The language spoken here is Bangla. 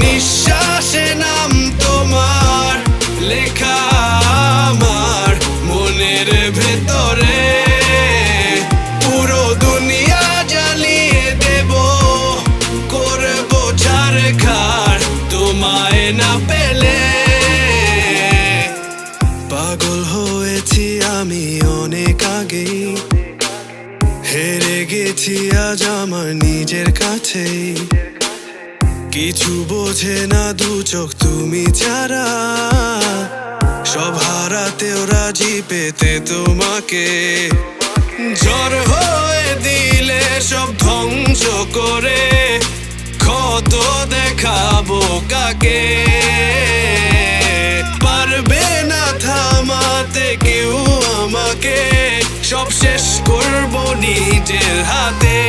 নিঃশ্বাসে নাম তোমার লেখা আমার মনের ভেতরে। পুরো দুনিয়া জ্বালিয়ে দেব, করবো ছারখার তোমায় না পেলে। পাগল হয়েছি আমি অনেক আগেই, হেরে গেছি আজ আমার নিজের কাছেই। কিছু বোঝে না দু চোখ তুমি ছাড়া, সব হারাতেও রাজি পেতে তোমাকে। ঝড় হয়ে দিলে সব ধ্বংস করে ক্ষত দেখাবো কাকে। পারবে না থামাতে কেউ আমাকে, সব শেষ করবো নিজের হাতে।